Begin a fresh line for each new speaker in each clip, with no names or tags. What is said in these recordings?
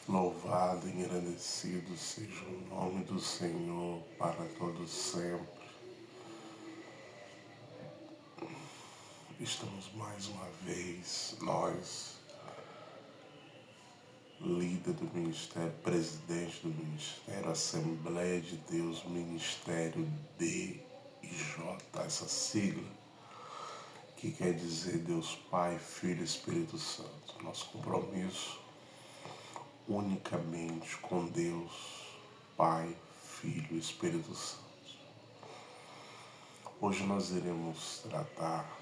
Louvado e engrandecido seja o nome do Senhor para todo sempre. Estamos mais uma vez, nós, líder do Ministério, presidente do Ministério, Assembleia de Deus, Ministério DIJ, essa sigla, que quer dizer Deus Pai, Filho e Espírito Santo. Nosso compromisso unicamente com Deus, Pai, Filho e Espírito Santo. Hoje nós iremos tratar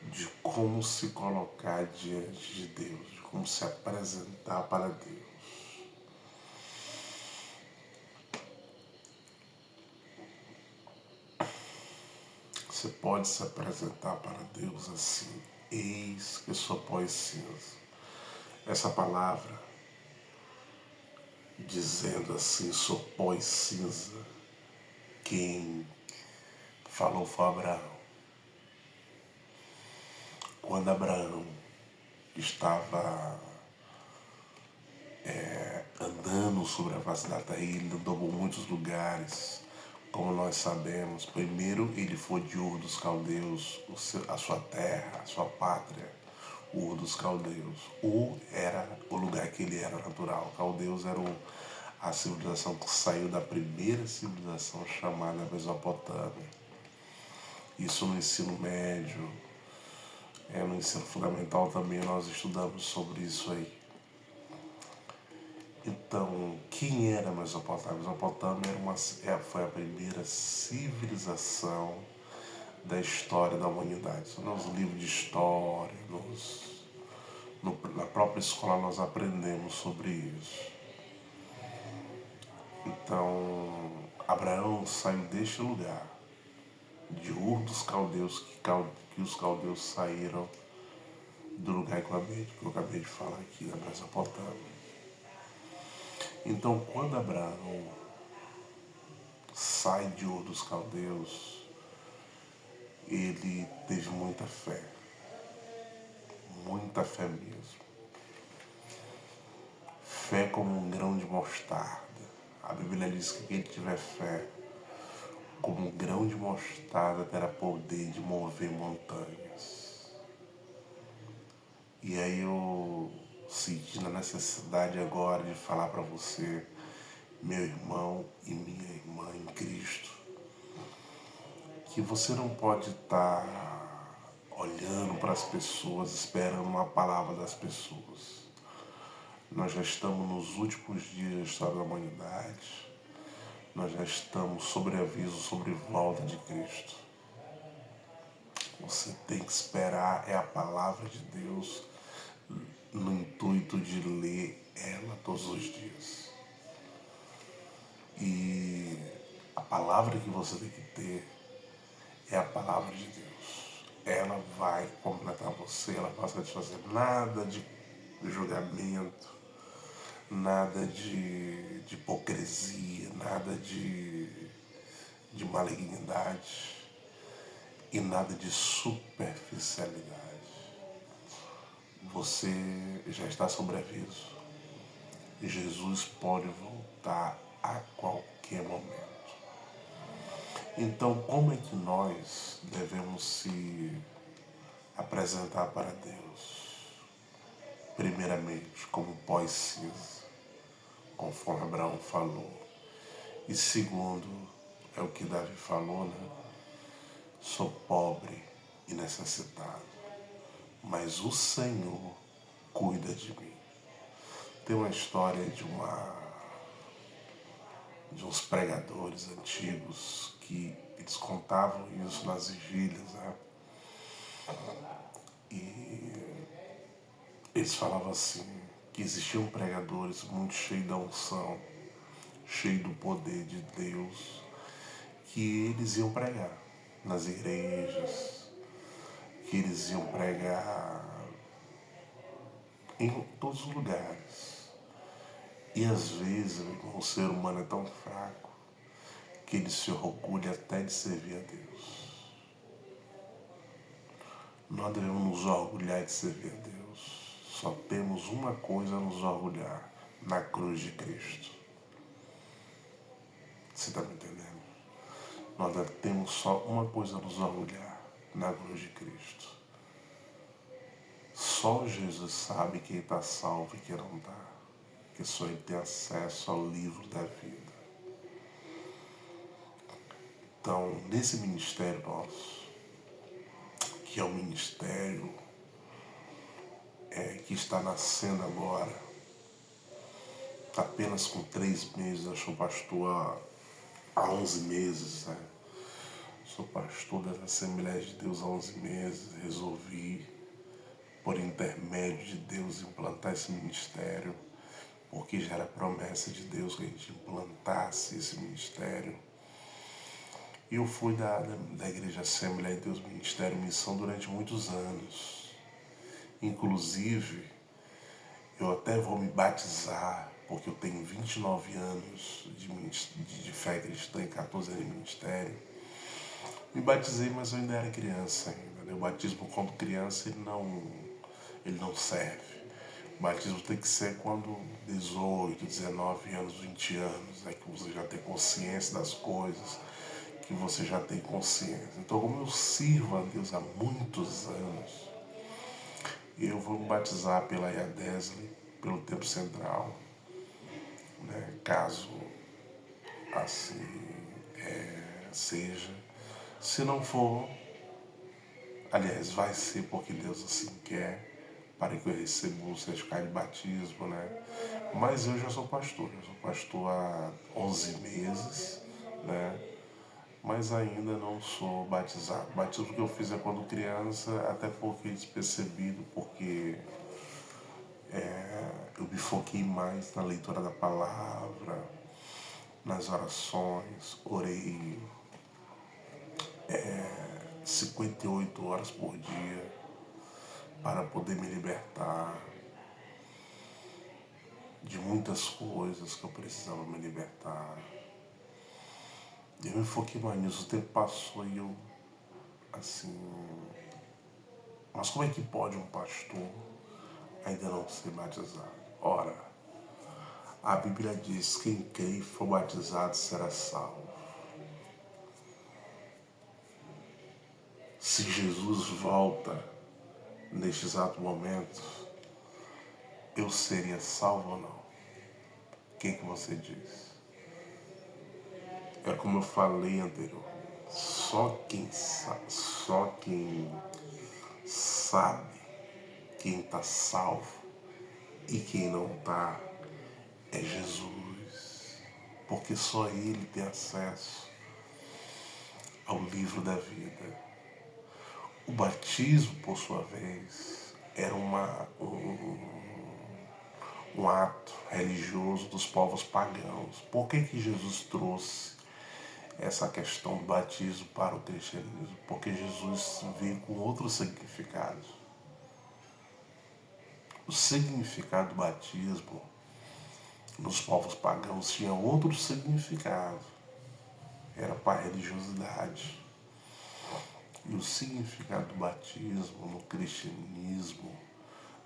de como se colocar diante de Deus, de como se apresentar para Deus. Você pode se apresentar para Deus assim: eis que sou pó e cinza. Essa palavra, dizendo assim, sou pó e cinza, quem falou foi Abraão. Quando Abraão estava andando sobre a face da terra, ele andou por muitos lugares, como nós sabemos. Primeiro ele foi de Ur dos Caldeus, a sua terra, a sua pátria, Ur dos Caldeus. Ur era o lugar que ele era natural. Caldeus era a civilização que saiu da primeira civilização chamada Mesopotâmia. Isso no ensino médio, no ensino fundamental também nós estudamos sobre isso aí. Então, quem era a Mesopotâmia? A Mesopotâmia foi a primeira civilização da história da humanidade. Nos livros de história, na própria escola nós aprendemos sobre isso. Então, Abraão saiu deste lugar, de Ur dos Caldeus, que os caldeus saíram do lugar que eu acabei de falar aqui, da Mesopotâmia. Então, quando Abraão sai de Ur dos Caldeus, ele teve muita fé mesmo. Fé como um grão de mostarda. A Bíblia diz que quem tiver fé como um grão de mostarda terá poder de mover montanhas. E aí eu senti a necessidade agora de falar para você, meu irmão e minha irmã em Cristo, que você não pode estar olhando para as pessoas, esperando uma palavra das pessoas. Nós já estamos nos últimos dias da história da humanidade. Nós já estamos sobre aviso, sobre volta de Cristo. Você tem que esperar, é a palavra de Deus, no intuito de ler ela todos os dias. E a palavra que você tem que ter é a palavra de Deus. Ela vai completar você, ela vai satisfazer nada de julgamento, nada de hipocrisia, nada de malignidade e nada de superficialidade. Você já está sobre aviso. Jesus pode voltar a qualquer momento. Então, como é que nós devemos se apresentar para Deus? Primeiramente, como pó e cinza, conforme Abraão falou. E segundo, é o que Davi falou, né? Sou pobre e necessitado, mas o Senhor cuida de mim. Tem uma história de uns pregadores antigos que eles contavam isso nas vigílias, né? E eles falavam assim, que existiam pregadores muito cheios da unção, cheios do poder de Deus, que eles iam pregar nas igrejas, que eles iam pregar em todos os lugares. E às vezes o ser humano é tão fraco que ele se orgulha até de servir a Deus. Nós devemos nos orgulhar de servir a Deus. só temos uma coisa a nos orgulhar: na cruz de Cristo. Você está me entendendo? Nós temos só uma coisa a nos orgulhar: na cruz de Cristo. Só Jesus sabe quem está salvo e quem não está. Que só Ele tem acesso ao livro da vida. Então, nesse ministério nosso, que é o ministério que está nascendo agora, apenas com 3 meses, eu sou pastor há 11 meses, né? Sou pastor das Assembleias de Deus há 11 meses, resolvi, por intermédio de Deus, implantar esse ministério, porque já era promessa de Deus que a gente implantasse esse ministério. E eu fui da Igreja Assembleia de Deus Ministério Missão durante muitos anos. Inclusive, eu até vou me batizar, porque eu tenho 29 anos de fé cristã e 14 anos de ministério. Me batizei, mas eu ainda era criança ainda. O batismo quando criança, ele não serve. O batismo tem que ser quando 18, 19 anos, 20 anos, que você já tem consciência das coisas, que você já tem consciência. Então, como eu sirvo a Deus há muitos anos, eu vou me batizar pela IADESLE, pelo Tempo Central, né? Caso assim seja. Se não for, aliás, vai ser porque Deus assim quer, para que eu receba o certificado de batismo, né? Mas eu já sou pastor há 11 meses, né? Mas ainda não sou batizado. O batismo que eu fiz é quando criança, até porque despercebido, porque eu me foquei mais na leitura da palavra, nas orações, orei 58 horas por dia para poder me libertar de muitas coisas que eu precisava me libertar. Eu me foquei mais nisso, o tempo passou e eu, assim... Mas como é que pode um pastor ainda não ser batizado? Ora, a Bíblia diz: quem crê e for batizado será salvo. Se Jesus volta neste exato momento, eu seria salvo ou não? O que você diz? É como eu falei anteriormente. Só quem sabe quem está salvo e quem não está é Jesus. Porque só Ele tem acesso ao livro da vida. O batismo, por sua vez, era um ato religioso dos povos pagãos. Por que Jesus trouxe essa questão do batismo para o cristianismo? Porque Jesus veio com outro significado. O significado do batismo nos povos pagãos tinha outro significado. Era para a religiosidade. E o significado do batismo no cristianismo,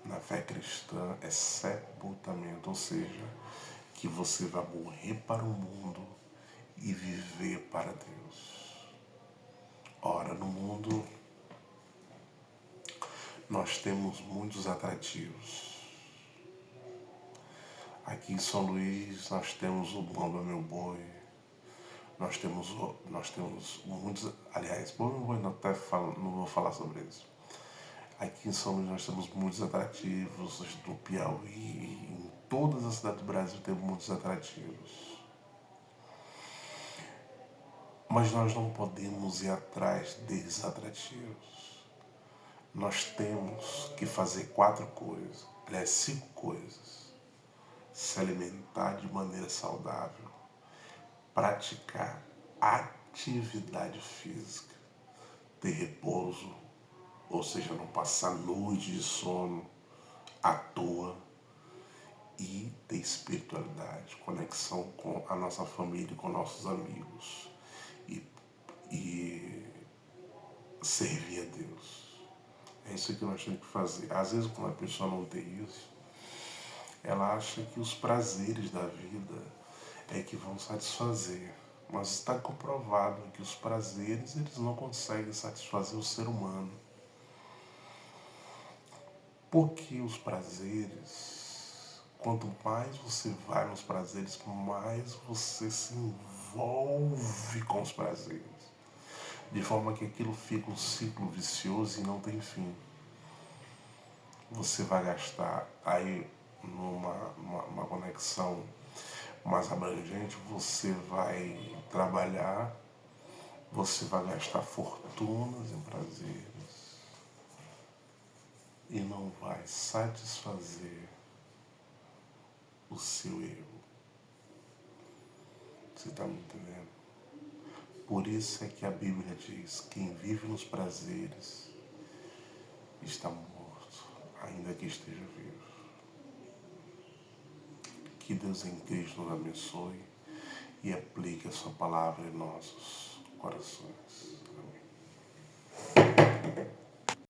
na fé cristã, é sepultamento, ou seja, que você vai morrer para o mundo e viver para Deus. Ora, no mundo nós temos muitos atrativos. Aqui em São Luís nós temos o Bamba Meu Boi, nós temos muitos, aliás, Bamba Meu Boi não vou falar sobre isso. Aqui em São Luís nós temos muitos atrativos, do Piauí, em todas as cidades do Brasil temos muitos atrativos. Mas nós não podemos ir atrás desses atrativos. Nós temos que fazer 4 coisas, aliás 5 coisas. Se alimentar de maneira saudável, praticar atividade física, ter repouso, ou seja, não passar noite de sono à toa, e ter espiritualidade, conexão com a nossa família, com nossos amigos, e servir a Deus. É isso que nós temos que fazer. Às vezes, quando a pessoa não tem isso, ela acha que os prazeres da vida é que vão satisfazer. Mas está comprovado que os prazeres eles não conseguem satisfazer o ser humano. Porque os prazeres, quanto mais você vai nos prazeres, mais você se envolve com os prazeres. De forma que aquilo fica um ciclo vicioso e não tem fim. Você vai gastar aí numa conexão mais abrangente, você vai trabalhar, você vai gastar fortunas em prazeres e não vai satisfazer o seu ego. Você está me entendendo? Por isso é que a Bíblia diz: quem vive nos prazeres está morto, ainda que esteja vivo. Que Deus em Cristo nos abençoe e aplique a sua palavra em nossos corações.